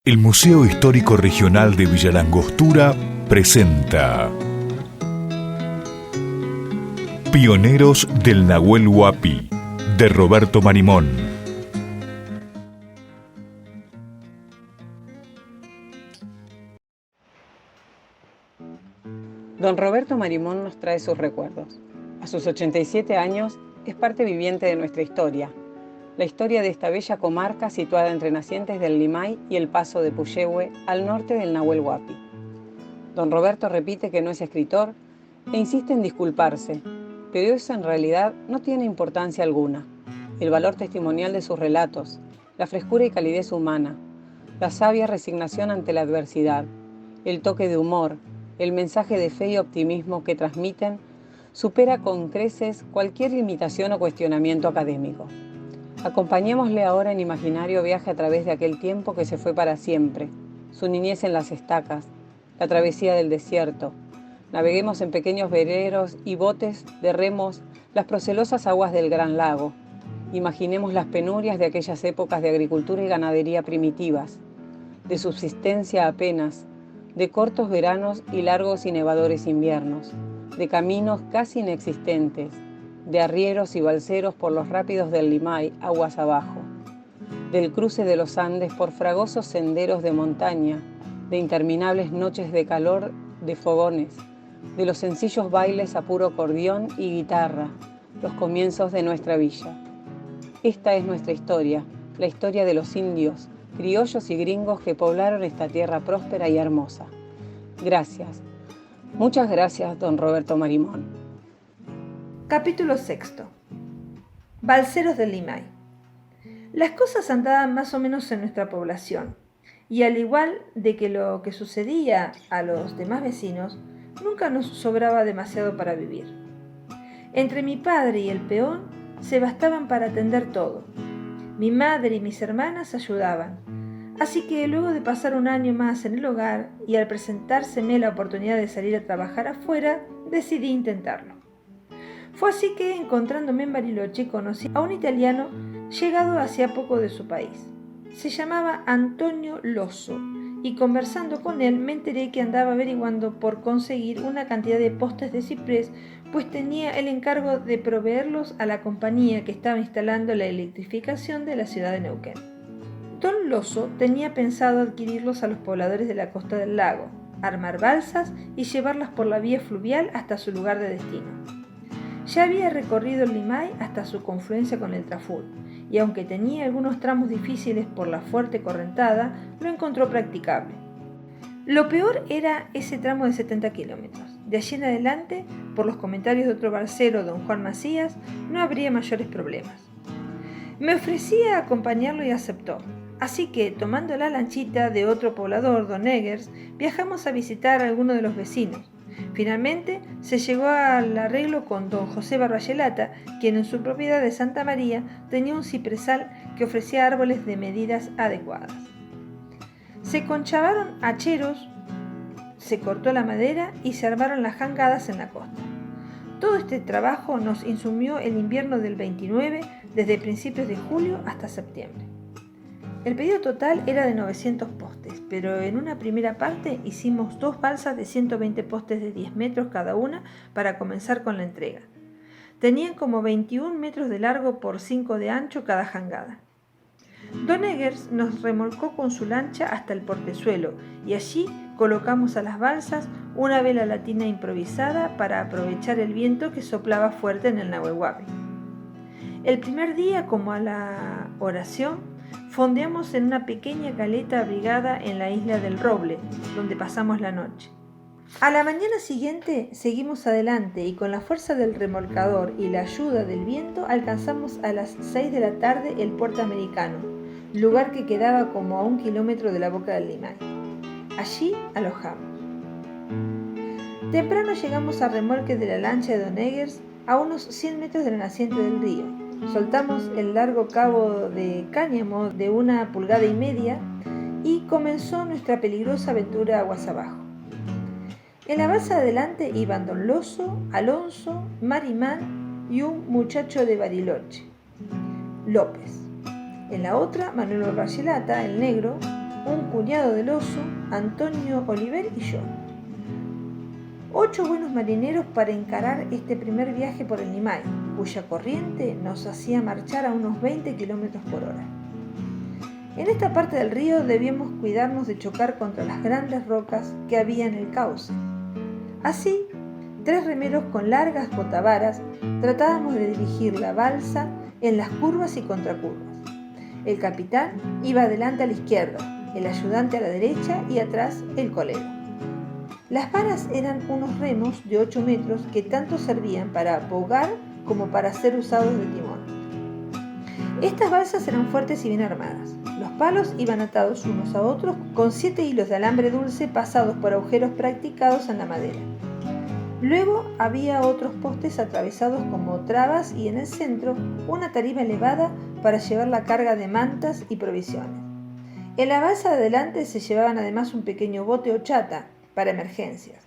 El Museo Histórico Regional de Villa Langostura presenta Pioneros del Nahuel Huapi, de Roberto Marimón. Don Roberto Marimón nos trae sus recuerdos. A sus 87 años es parte viviente de nuestra historia. La historia de esta bella comarca situada entre nacientes del Limay y el paso de Puyehue al norte del Nahuel Huapi. Don Roberto repite que no es escritor e insiste en disculparse, pero eso en realidad no tiene importancia alguna. El valor testimonial de sus relatos, la frescura y calidez humana, la sabia resignación ante la adversidad, el toque de humor, el mensaje de fe y optimismo que transmiten, supera con creces cualquier limitación o cuestionamiento académico. Acompañémosle ahora en imaginario viaje a través de aquel tiempo que se fue para siempre, su niñez en las estacas, la travesía del desierto. Naveguemos en pequeños veleros y botes de remos las procelosas aguas del Gran Lago. Imaginemos las penurias de aquellas épocas de agricultura y ganadería primitivas, de subsistencia apenas, de cortos veranos y largos y nevadores inviernos, de caminos casi inexistentes, de arrieros y balseros por los rápidos del Limay, aguas abajo, del cruce de los Andes por fragosos senderos de montaña, de interminables noches de calor de fogones, de los sencillos bailes a puro acordeón y guitarra, los comienzos de nuestra villa. Esta es nuestra historia, la historia de los indios, criollos y gringos que poblaron esta tierra próspera y hermosa. Gracias. Muchas gracias, don Roberto Marimón. Capítulo 6. Balseros del Limay. Las cosas andaban más o menos en nuestra población, y al igual de que lo que sucedía a los demás vecinos, nunca nos sobraba demasiado para vivir. Entre mi padre y el peón se bastaban para atender todo. Mi madre y mis hermanas ayudaban, así que luego de pasar un año más en el hogar y al presentárseme la oportunidad de salir a trabajar afuera, decidí intentarlo. Fue así que, encontrándome en Bariloche, conocí a un italiano llegado hacía poco de su país. Se llamaba Antonio Loso, y conversando con él me enteré que andaba averiguando por conseguir una cantidad de postes de ciprés, pues tenía el encargo de proveerlos a la compañía que estaba instalando la electrificación de la ciudad de Neuquén. Don Loso tenía pensado adquirirlos a los pobladores de la costa del lago, armar balsas y llevarlas por la vía fluvial hasta su lugar de destino. Ya había recorrido el Limay hasta su confluencia con el Traful, y aunque tenía algunos tramos difíciles por la fuerte correntada, lo encontró practicable. Lo peor era ese tramo de 70 kilómetros. De allí en adelante, por los comentarios de otro balsero, don Juan Macías, no habría mayores problemas. Me ofrecía acompañarlo y aceptó. Así que, tomando la lanchita de otro poblador, don Eggers, viajamos a visitar a alguno de los vecinos. Finalmente se llegó al arreglo con don José Barbayelata, quien en su propiedad de Santa María tenía un cipresal que ofrecía árboles de medidas adecuadas. Se conchavaron hacheros, se cortó la madera y se armaron las jangadas en la costa. Todo este trabajo nos insumió el invierno del 29, desde principios de julio hasta septiembre. El pedido total era de 900 postes, pero en una primera parte hicimos 2 balsas de 120 postes de 10 metros cada una para comenzar con la entrega. Tenían como 21 metros de largo por 5 de ancho cada jangada. Don Eggers nos remolcó con su lancha hasta el portezuelo y allí colocamos a las balsas una vela latina improvisada para aprovechar el viento que soplaba fuerte en el Nahuel Huapi. El primer día, como a la oración, fondeamos en una pequeña caleta abrigada en la isla del Roble, donde pasamos la noche. A la mañana siguiente seguimos adelante y con la fuerza del remolcador y la ayuda del viento alcanzamos a las 6 de la tarde el puerto americano, lugar que quedaba como a 1 kilómetro de la boca del Limay. Allí alojamos. Temprano llegamos al remolque de la lancha de don Eggers a unos 100 metros de la naciente del río. Soltamos el largo cabo de cáñamo de 1,5 pulgadas y comenzó nuestra peligrosa aventura aguas abajo. En la balsa adelante iban don Loso, Alonso, Marimán y un muchacho de Bariloche, López. En la otra, Manuel Barbayelata, el negro, un cuñado del oso, Antonio Oliver y yo. 8 buenos marineros para encarar este primer viaje por el Limay, cuya corriente nos hacía marchar a unos 20 kilómetros por hora. En esta parte del río debíamos cuidarnos de chocar contra las grandes rocas que había en el cauce. Así, 3 remeros con largas botavaras tratábamos de dirigir la balsa en las curvas y contracurvas. El capitán iba adelante a la izquierda, el ayudante a la derecha y atrás el colero. Las varas eran unos remos de 8 metros que tanto servían para bogar como para ser usados de timón. Estas balsas eran fuertes y bien armadas. Los palos iban atados unos a otros con 7 hilos de alambre dulce pasados por agujeros practicados en la madera. Luego había otros postes atravesados como trabas y en el centro una tarima elevada para llevar la carga de mantas y provisiones. En la balsa de adelante se llevaban además un pequeño bote o chata para emergencias.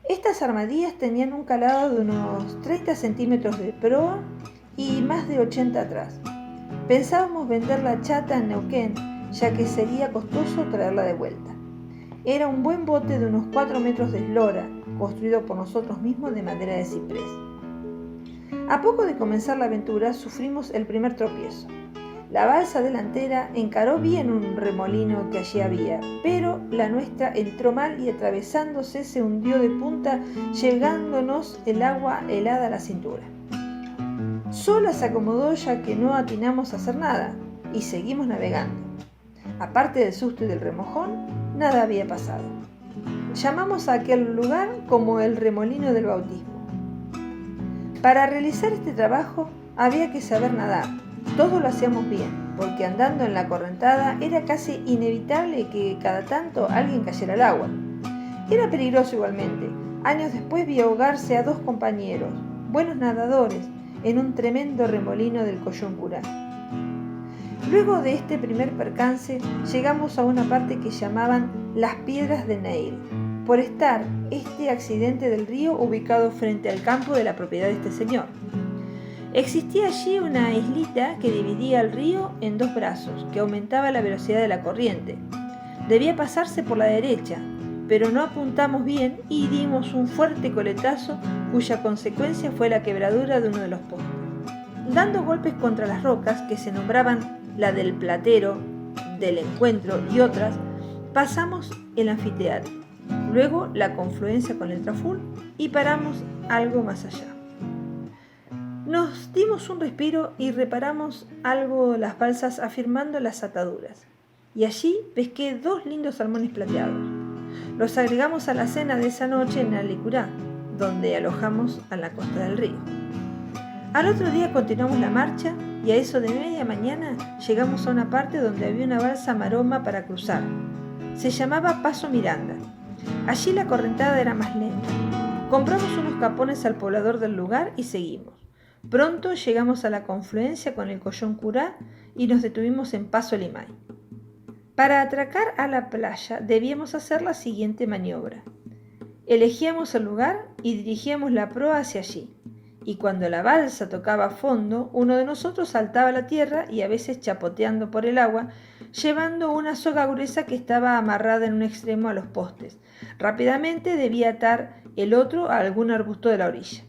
Estas armadillas tenían un calado de unos 30 centímetros de proa y más de 80 atrás. Pensábamos vender la chata en Neuquén, ya que sería costoso traerla de vuelta. Era un buen bote de unos 4 metros de eslora, construido por nosotros mismos de madera de ciprés. A poco de comenzar la aventura sufrimos el primer tropiezo. La balsa delantera encaró bien un remolino que allí había, pero la nuestra entró mal y atravesándose se hundió de punta, llegándonos el agua helada a la cintura. Sola se acomodó ya que no atinamos a hacer nada y seguimos navegando. Aparte del susto y del remojón, nada había pasado. Llamamos a aquel lugar como el remolino del bautismo. Para realizar este trabajo había que saber nadar. Todos lo hacíamos bien, porque andando en la correntada era casi inevitable que cada tanto alguien cayera al agua. Era peligroso igualmente. Años después vi ahogarse a 2 compañeros, buenos nadadores, en un tremendo remolino del Coyoncurá. Luego de este primer percance, llegamos a una parte que llamaban las Piedras de Neil, por estar este accidente del río ubicado frente al campo de la propiedad de este señor. Existía allí una islita que dividía el río en 2 brazos, que aumentaba la velocidad de la corriente. Debía pasarse por la derecha, pero no apuntamos bien y dimos un fuerte coletazo cuya consecuencia fue la quebradura de uno de los postes. Dando golpes contra las rocas, que se nombraban la del Platero, del Encuentro y otras, pasamos el anfiteatro, luego la confluencia con el Traful y paramos algo más allá. Nos dimos un respiro y reparamos algo las balsas afirmando las ataduras, y allí pesqué 2 lindos salmones plateados. Los agregamos a la cena de esa noche en Alicurá, donde alojamos a la costa del río. Al otro día continuamos la marcha y a eso de media mañana llegamos a una parte donde había una balsa maroma para cruzar. Se llamaba Paso Miranda. Allí la correntada era más lenta. Compramos unos capones al poblador del lugar y seguimos. Pronto llegamos a la confluencia con el Coyoncurá y nos detuvimos en Paso Limay. Para atracar a la playa debíamos hacer la siguiente maniobra. Elegíamos el lugar y dirigíamos la proa hacia allí, y cuando la balsa tocaba fondo, uno de nosotros saltaba a la tierra y a veces chapoteando por el agua, llevando una soga gruesa que estaba amarrada en un extremo a los postes. Rápidamente debía atar el otro a algún arbusto de la orilla.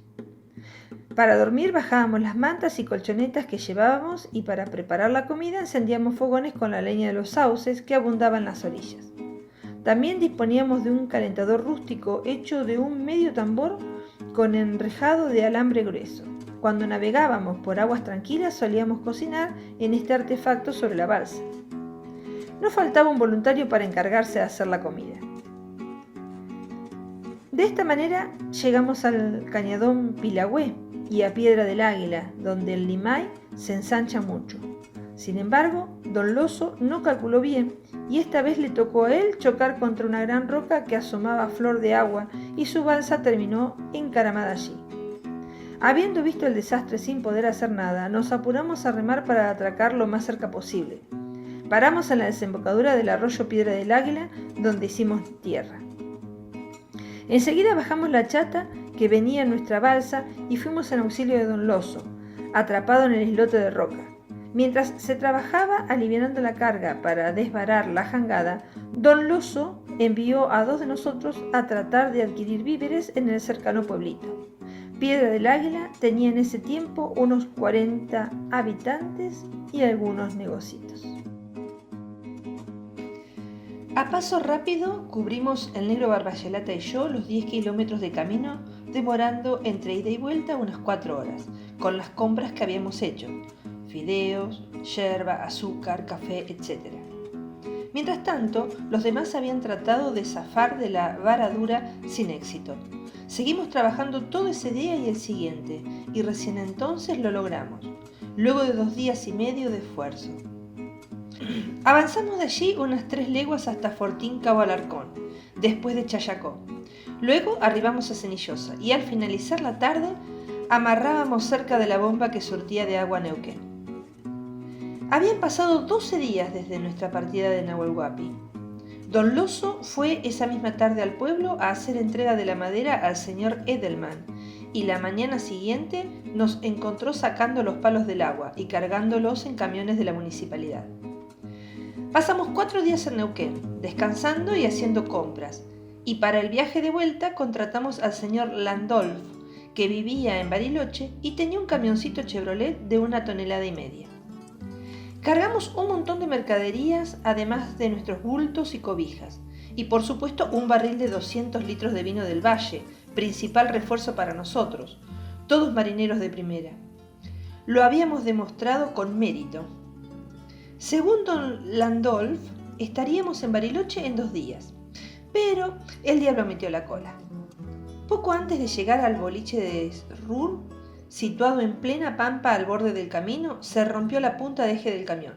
Para dormir bajábamos las mantas y colchonetas que llevábamos y para preparar la comida encendíamos fogones con la leña de los sauces que abundaban en las orillas. También disponíamos de un calentador rústico hecho de un medio tambor con enrejado de alambre grueso. Cuando navegábamos por aguas tranquilas solíamos cocinar en este artefacto sobre la balsa. No faltaba un voluntario para encargarse de hacer la comida. De esta manera llegamos al cañadón Pilagüé y a Piedra del Águila, donde el Limay se ensancha mucho. Sin embargo, don Loso no calculó bien y esta vez le tocó a él chocar contra una gran roca que asomaba a flor de agua y su balsa terminó encaramada allí. Habiendo visto el desastre sin poder hacer nada, nos apuramos a remar para atracar lo más cerca posible. Paramos en la desembocadura del arroyo Piedra del Águila, donde hicimos tierra. Enseguida bajamos la chata que venía en nuestra balsa y fuimos en auxilio de don Loso, atrapado en el islote de roca. Mientras se trabajaba aliviando la carga para desvarar la jangada, don Loso envió a 2 de nosotros a tratar de adquirir víveres en el cercano pueblito. Piedra del Águila tenía en ese tiempo unos 40 habitantes y algunos negocios. A paso rápido cubrimos el negro Barbayelata y yo los 10 kilómetros de camino, demorando entre ida y vuelta unas 4 horas, con las compras que habíamos hecho: fideos, yerba, azúcar, café, etc. Mientras tanto, los demás habían tratado de zafar de la varadura sin éxito. Seguimos trabajando todo ese día y el siguiente, y recién entonces lo logramos, luego de 2 días y medio de esfuerzo. Avanzamos de allí unas 3 leguas hasta Fortín Cabo Alarcón, después de Chayacó. Luego arribamos a Cenillosa y al finalizar la tarde amarrábamos cerca de la bomba que surtía de agua a Neuquén. Habían pasado 12 días desde nuestra partida de Nahuel Huapi. Don Loso fue esa misma tarde al pueblo a hacer entrega de la madera al señor Edelman, y la mañana siguiente nos encontró sacando los palos del agua y cargándolos en camiones de la municipalidad. Pasamos 4 días en Neuquén, descansando y haciendo compras, y para el viaje de vuelta contratamos al señor Landolf, que vivía en Bariloche y tenía un camioncito Chevrolet de 1,5 toneladas. Cargamos un montón de mercaderías, además de nuestros bultos y cobijas, y por supuesto un barril de 200 litros de vino del Valle, principal refuerzo para nosotros, todos marineros de primera. Lo habíamos demostrado con mérito. Según don Landolf, estaríamos en Bariloche en 2 días, pero el diablo metió la cola. Poco antes de llegar al boliche de Ruhr, situado en plena pampa al borde del camino, se rompió la punta de eje del camión,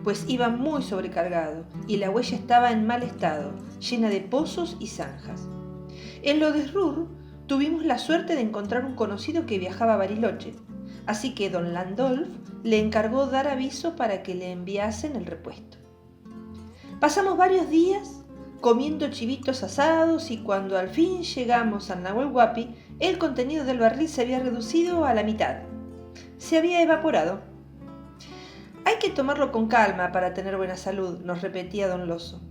pues iba muy sobrecargado y la huella estaba en mal estado, llena de pozos y zanjas. En lo de Ruhr tuvimos la suerte de encontrar un conocido que viajaba a Bariloche, así que don Landolf le encargó dar aviso para que le enviasen el repuesto. Pasamos varios días comiendo chivitos asados y cuando al fin llegamos al Nahuel Huapi, el contenido del barril se había reducido a la mitad. Se había evaporado. Hay que tomarlo con calma para tener buena salud, nos repetía don Loso.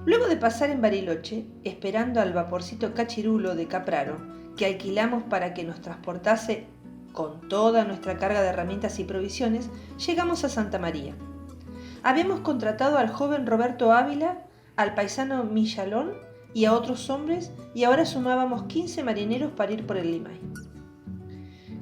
Luego de pasar en Bariloche, esperando al vaporcito Cachirulo de Capraro, que alquilamos para que nos transportase con toda nuestra carga de herramientas y provisiones, llegamos a Santa María. Habíamos contratado al joven Roberto Ávila, al paisano Millalón y a otros hombres, y ahora sumábamos 15 marineros para ir por el Limay.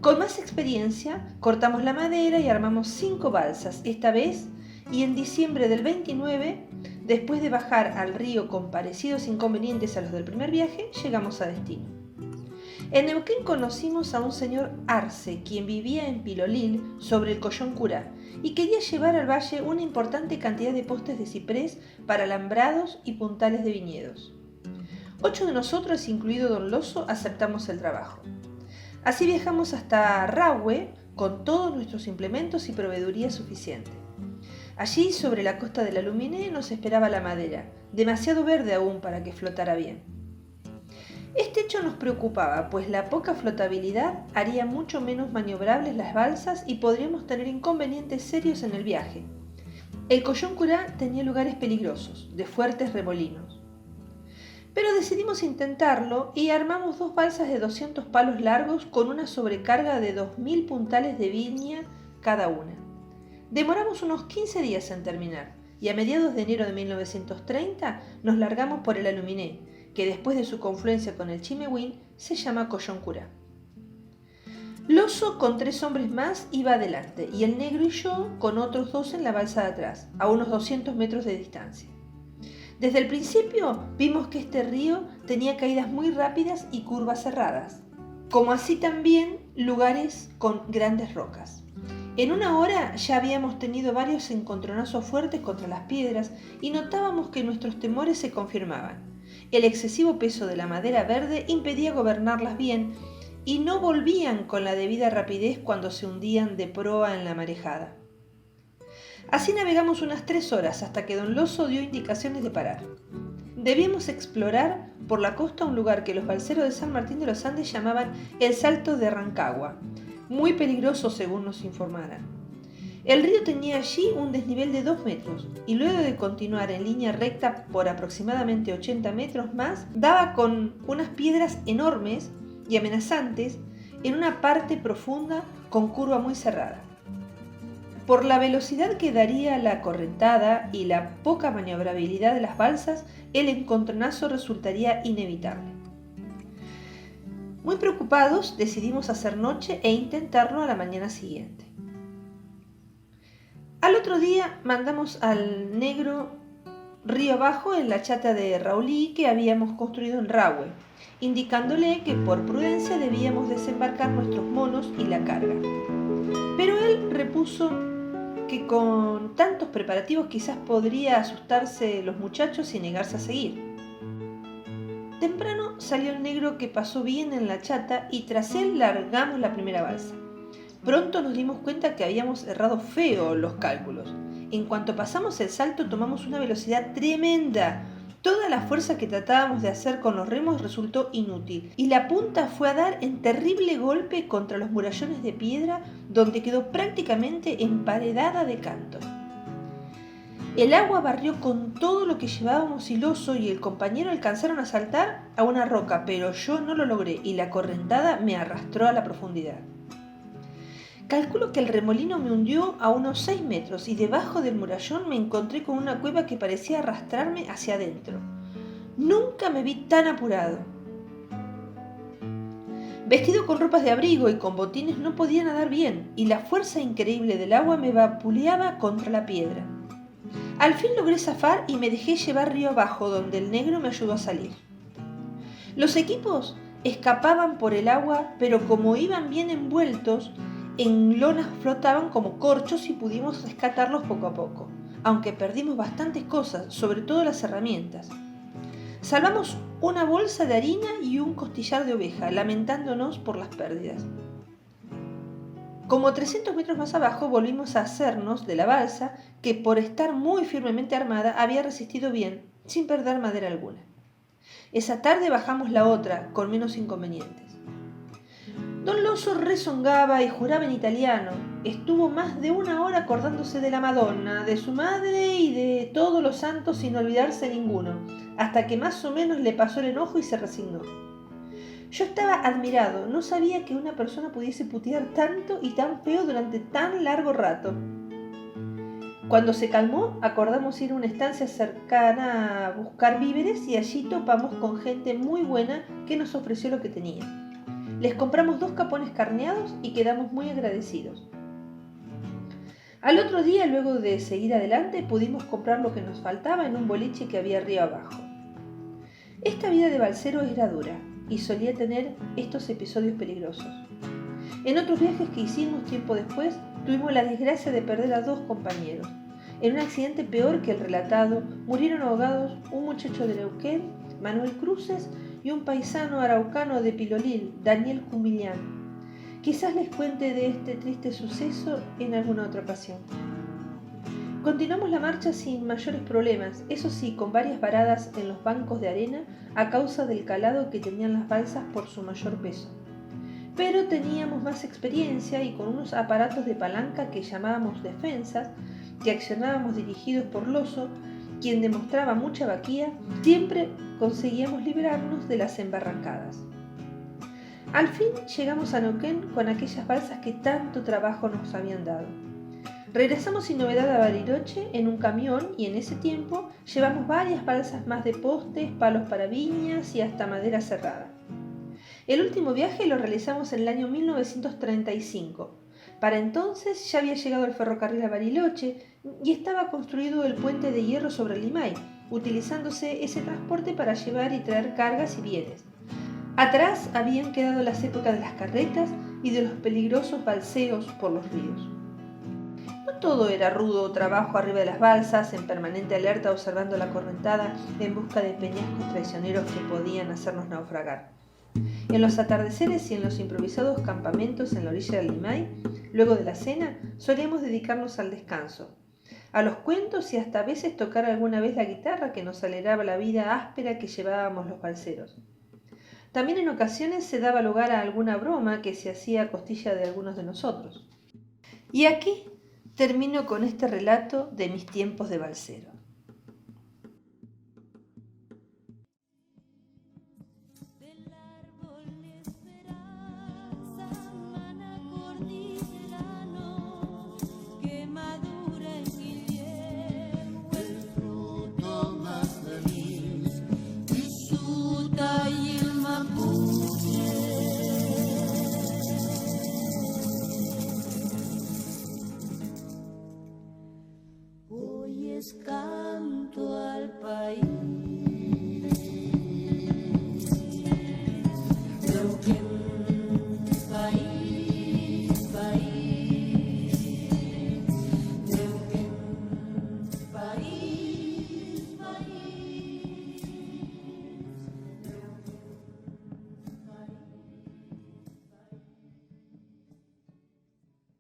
Con más experiencia, cortamos la madera y armamos 5 balsas, esta vez, y en diciembre del 29, después de bajar al río con parecidos inconvenientes a los del primer viaje, llegamos a destino. En Neuquén conocimos a un señor Arce, quien vivía en Pilolil, sobre el Collón Curá, y quería llevar al valle una importante cantidad de postes de ciprés para alambrados y puntales de viñedos. 8 de nosotros, incluido don Loso, aceptamos el trabajo. Así viajamos hasta Rahue con todos nuestros implementos y proveeduría suficiente. Allí, sobre la costa de la Luminé, nos esperaba la madera, demasiado verde aún para que flotara bien. Este hecho nos preocupaba, pues la poca flotabilidad haría mucho menos maniobrables las balsas y podríamos tener inconvenientes serios en el viaje. El Collón Curá tenía lugares peligrosos, de fuertes remolinos. Pero decidimos intentarlo y armamos 2 balsas de 200 palos largos con una sobrecarga de 2000 puntales de viña cada una. Demoramos unos 15 días en terminar y a mediados de enero de 1930 nos largamos por el Aluminé, que después de su confluencia con el Chimehuín se llama Collón Curá. Loso con 3 hombres más iba adelante y el negro y yo con otros 2 en la balsa de atrás, a unos 200 metros de distancia. Desde el principio vimos que este río tenía caídas muy rápidas y curvas cerradas, como así también lugares con grandes rocas. En una hora ya habíamos tenido varios encontronazos fuertes contra las piedras y notábamos que nuestros temores se confirmaban. El excesivo peso de la madera verde impedía gobernarlas bien y no volvían con la debida rapidez cuando se hundían de proa en la marejada. Así navegamos unas 3 horas hasta que don Loso dio indicaciones de parar. Debíamos explorar por la costa un lugar que los balseros de San Martín de los Andes llamaban el Salto de Rancagua, muy peligroso según nos informaran. El río tenía allí un desnivel de 2 metros y luego de continuar en línea recta por aproximadamente 80 metros más, daba con unas piedras enormes y amenazantes en una parte profunda con curva muy cerrada. Por la velocidad que daría la correntada y la poca maniobrabilidad de las balsas, el encontronazo resultaría inevitable. Muy preocupados, decidimos hacer noche e intentarlo a la mañana siguiente. Al otro día mandamos al negro río abajo en la chata de Raulí que habíamos construido en Rahue, indicándole que por prudencia debíamos desembarcar nuestros monos y la carga. Pero él repuso que con tantos preparativos quizás podría asustarse los muchachos y negarse a seguir. Temprano salió el negro que pasó bien en la chata y tras él largamos la primera balsa. Pronto nos dimos cuenta que habíamos errado feo los cálculos. En cuanto pasamos el salto tomamos una velocidad tremenda. Toda la fuerza que tratábamos de hacer con los remos resultó inútil y la punta fue a dar en terrible golpe contra los murallones de piedra donde quedó prácticamente emparedada de canto. El agua barrió con todo lo que llevábamos hiloso y el compañero alcanzaron a saltar a una roca, pero yo no lo logré y la correntada me arrastró a la profundidad. Calculo que el remolino me hundió a unos 6 metros y debajo del murallón me encontré con una cueva que parecía arrastrarme hacia adentro. Nunca me vi tan apurado. Vestido con ropas de abrigo y con botines no podía nadar bien y la fuerza increíble del agua me vapuleaba contra la piedra. Al fin logré zafar y me dejé llevar río abajo donde el negro me ayudó a salir. Los equipos escapaban por el agua, pero como iban bien envueltos, en lonas flotaban como corchos y pudimos rescatarlos poco a poco, aunque perdimos bastantes cosas, sobre todo las herramientas. Salvamos una bolsa de harina y un costillar de oveja, lamentándonos por las pérdidas. Como 300 metros más abajo volvimos a hacernos de la balsa, que por estar muy firmemente armada había resistido bien, sin perder madera alguna. Esa tarde bajamos la otra, con menos inconvenientes. Don Loso rezongaba y juraba en italiano. Estuvo más de 1 hora acordándose de la Madonna, de su madre y de todos los santos sin olvidarse ninguno, hasta que más o menos le pasó el enojo y se resignó. Yo estaba admirado, no sabía que una persona pudiese putear tanto y tan feo durante tan largo rato. Cuando se calmó, acordamos ir a una estancia cercana a buscar víveres y allí topamos con gente muy buena que nos ofreció lo que tenía. Les compramos 2 capones carneados y quedamos muy agradecidos. Al otro día, luego de seguir adelante, pudimos comprar lo que nos faltaba en un boliche que había río abajo. Esta vida de balsero era dura y solía tener estos episodios peligrosos. En otros viajes que hicimos tiempo después, tuvimos la desgracia de perder a 2 compañeros. En un accidente peor que el relatado, murieron ahogados un muchacho de Neuquén, Manuel Cruces, y un paisano araucano de Pilolil, Daniel Cumillán. Quizás les cuente de este triste suceso en alguna otra ocasión. Continuamos la marcha sin mayores problemas, eso sí, con varias paradas en los bancos de arena a causa del calado que tenían las balsas por su mayor peso. Pero teníamos más experiencia y con unos aparatos de palanca que llamábamos defensas, que accionábamos dirigidos por Loso, quien demostraba mucha vaquía, siempre conseguíamos librarnos de las embarrancadas. Al fin llegamos a Neuquén con aquellas balsas que tanto trabajo nos habían dado. Regresamos sin novedad a Bariloche en un camión y en ese tiempo llevamos varias balsas más de postes, palos para viñas y hasta madera cerrada. El último viaje lo realizamos en el año 1935. Para entonces ya había llegado el ferrocarril a Bariloche y estaba construido el puente de hierro sobre el Limay, utilizándose ese transporte para llevar y traer cargas y bienes. Atrás habían quedado las épocas de las carretas y de los peligrosos balseos por los ríos. No todo era rudo trabajo arriba de las balsas, en permanente alerta observando la correntada en busca de peñascos traicioneros que podían hacernos naufragar. En los atardeceres y en los improvisados campamentos en la orilla del Limay, luego de la cena, solíamos dedicarnos al descanso, a los cuentos y hasta a veces tocar alguna vez la guitarra que nos alegraba la vida áspera que llevábamos los balseros. También en ocasiones se daba lugar a alguna broma que se hacía a costilla de algunos de nosotros. Y aquí termino con este relato de mis tiempos de balsero. Hoy es canto al país.